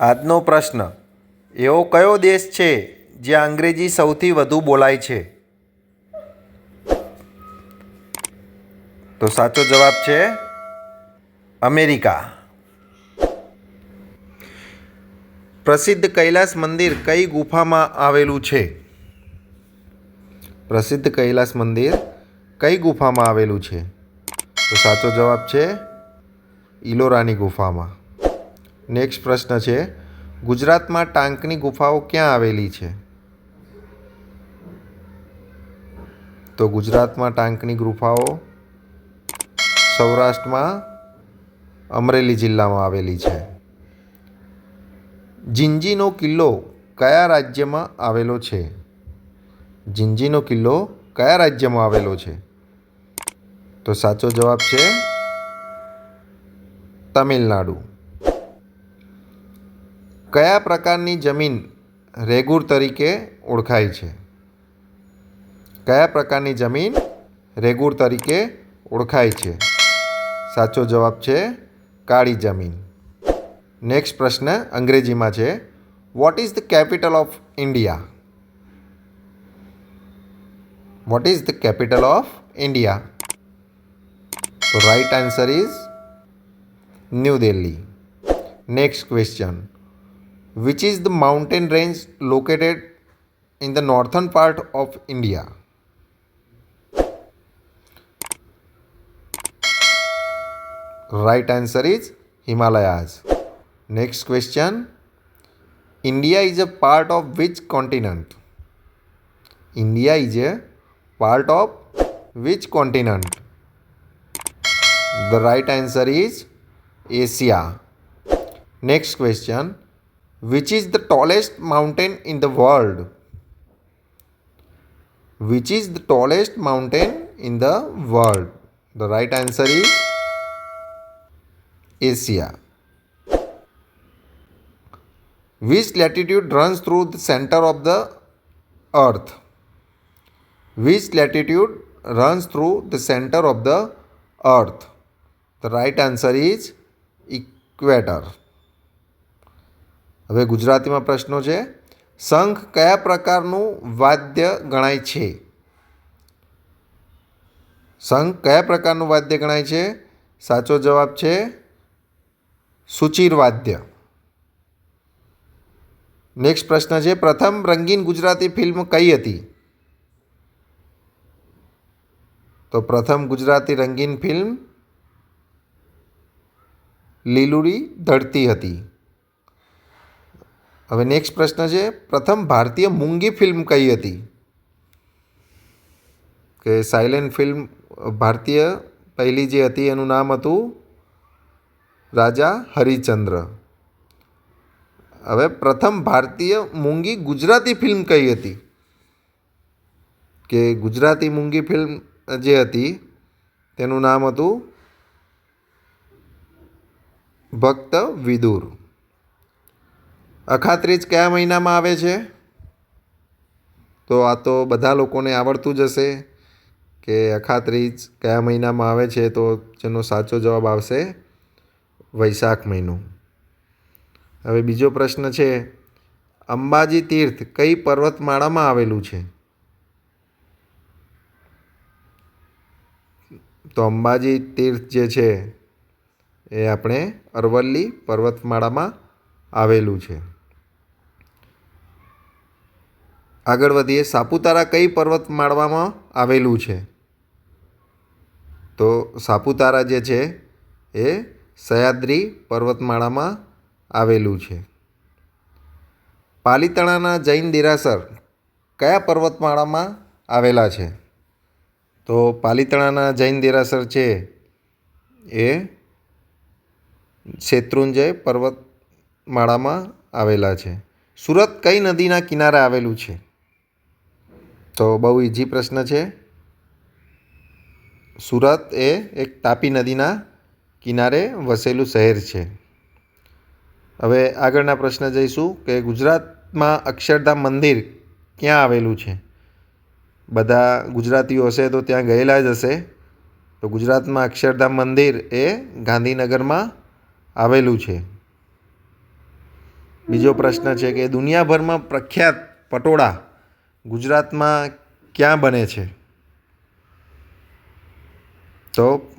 આજનો પ્રશ્ન, એવો કયો દેશ છે જ્યાં અંગ્રેજી સૌથી વધુ બોલાય છે? તો સાચો જવાબ છે અમેરિકા. પ્રસિદ્ધ કૈલાસ મંદિર કઈ ગુફામાં આવેલું છે? પ્રસિદ્ધ કૈલાસ મંદિર કઈ ગુફામાં આવેલું છે? તો સાચો જવાબ છે ઇલોરાની ગુફામાં. નેક્સ્ટ પ્રશ્ન છે, ગુજરાતમાં ટાંકની ગુફાઓ ક્યાં આવેલી છે? તો ગુજરાતમાં ટાંકની ગુફાઓ સૌરાષ્ટ્રમાં અમરેલી જિલ્લામાં આવેલી છે. જિંજીનો કિલ્લો કયા રાજ્યમાં આવેલો છે? જિંજીનો કિલ્લો કયા રાજ્યમાં આવેલો છે? તો સાચો જવાબ છે તમિલનાડુ. કયા પ્રકારની જમીન રેગુર તરીકે ઓળખાય છે? કયા પ્રકારની જમીન રેગુર તરીકે ઓળખાય છે? સાચો જવાબ છે કાળી જમીન. નેક્સ્ટ પ્રશ્ન અંગ્રેજીમાં છે, what is the capital of India? What is the capital of India? તો right answer is new Delhi. Next question, which is the mountain range located in the northern part of India? Right answer is Himalayas. Next question, India is a part of which continent? India is a part of which continent? The right answer is Asia. Next question, which is the tallest mountain in the world? Which is the tallest mountain in the world? The right answer is Asia. Which latitude runs through the center of the earth? Which latitude runs through the center of the earth? The right answer is equator. હવે ગુજરાતીમાં પ્રશ્નો છે, શંખ કયા પ્રકારનું વાદ્ય ગણાય છે? શંખ કયા પ્રકારનું વાદ્ય ગણાય છે? સાચો જવાબ છે સુચિર વાદ્ય. નેક્સ્ટ પ્રશ્ન છે, પ્રથમ રંગીન ગુજરાતી ફિલ્મ કઈ હતી? તો પ્રથમ ગુજરાતી રંગીન ફિલ્મ લીલુડી ધરતી હતી. હવે નેક્સ્ટ પ્રશ્ન છે, પ્રથમ ભારતીય મૂંગી ફિલ્મ કઈ હતી? કે સાયલેન્ટ ફિલ્મ ભારતીય પહેલી જે હતી એનું નામ હતું રાજા હરિચંદ્ર. હવે પ્રથમ ભારતીય મૂંગી ગુજરાતી ફિલ્મ કઈ હતી? કે ગુજરાતી મૂંગી ફિલ્મ જે હતી તેનું નામ હતું ભક્ત વિદુર. અખાત્રીજ કયા મહિનામાં આવે છે? તો આ તો બધા લોકોને આવડતું જ હશે કે અખાત્રીજ કયા મહિનામાં આવે છે, તો જેનો સાચો જવાબ આવશે વૈશાખ મહિનો. હવે બીજો પ્રશ્ન છે, અંબાજી તીર્થ કઈ પર્વતમાળામાં આવેલું છે? તો અંબાજી તીર્થ જે છે એ આપણે અરવલ્લી પર્વતમાળામાં આવેલું છે. આગળ વધીએ, સાપુતારા કઈ પર્વતમાળામાં આવેલું છે? તો સાપુતારા જે છે એ સહ્યાદ્રી પર્વતમાળામાં આવેલું છે. પાલીતાણાના જૈન દેરાસર કયા પર્વતમાળામાં આવેલા છે? તો પાલીતાણાના જૈન દેરાસર છે એ શેત્રુંજય પર્વતમાળામાં આવેલા છે. સુરત કઈ નદીના કિનારે આવેલું છે? તો બહુ ઇઝી પ્રશ્ન છે. સુરત એ એક તાપી નદીના કિનારે વસેલું શહેર છે. હવે આગળના પ્રશ્ન જઈશું કે ગુજરાતમાં અક્ષરધામ મંદિર ક્યાં આવેલું છે? બધા ગુજરાતીઓ હશે તો ત્યાં ગયેલા જ હશે. તો ગુજરાતમાં અક્ષરધામ મંદિર એ ગાંધીનગરમાં આવેલું છે. બીજો પ્રશ્ન છે કે દુનિયાભરમાં પ્રખ્યાત પટોળા ગુજરાતમાં ક્યાં બને છે? તો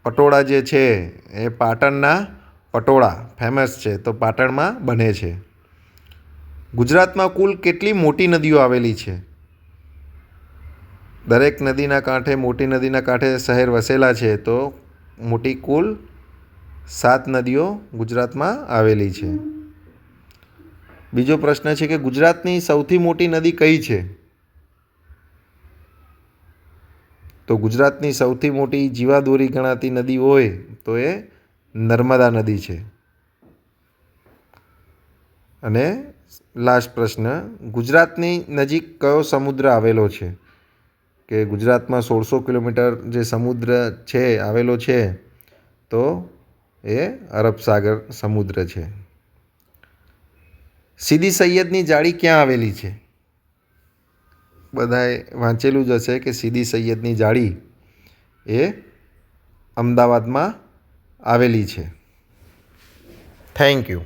પટોળા જે છે એ પાટણના પટોળા ફેમસ છે, તો પાટણમાં બને છે. ગુજરાતમાં કુલ કેટલી મોટી નદીઓ આવેલી છે? દરેક નદીના કાંઠે, મોટી નદીના કાંઠે શહેર વસેલા છે, તો મોટી કુલ 7 નદીઓ ગુજરાતમાં આવેલી છે. બીજો પ્રશ્ન છે કે ગુજરાતની સૌથી મોટી નદી કઈ છે? તો ગુજરાતની સૌથી મોટી જીવાદોરી ગણાતી નદી હોય તો એ નર્મદા નદી છે. અને લાસ્ટ પ્રશ્ન, ગુજરાતની નજીક કયો સમુદ્ર આવેલો છે? કે ગુજરાતમાં 1600 કિલોમીટર જે સમુદ્ર છે આવેલો છે, તો એ અરબ સાગર સમુદ્ર છે. સીદી સૈયદની જાળી ક્યાં આવેલી છે? બધાએ વાંચેલું જ હશે કે સીદી સૈયદની જાળી એ અમદાવાદમાં આવેલી છે. Thank you.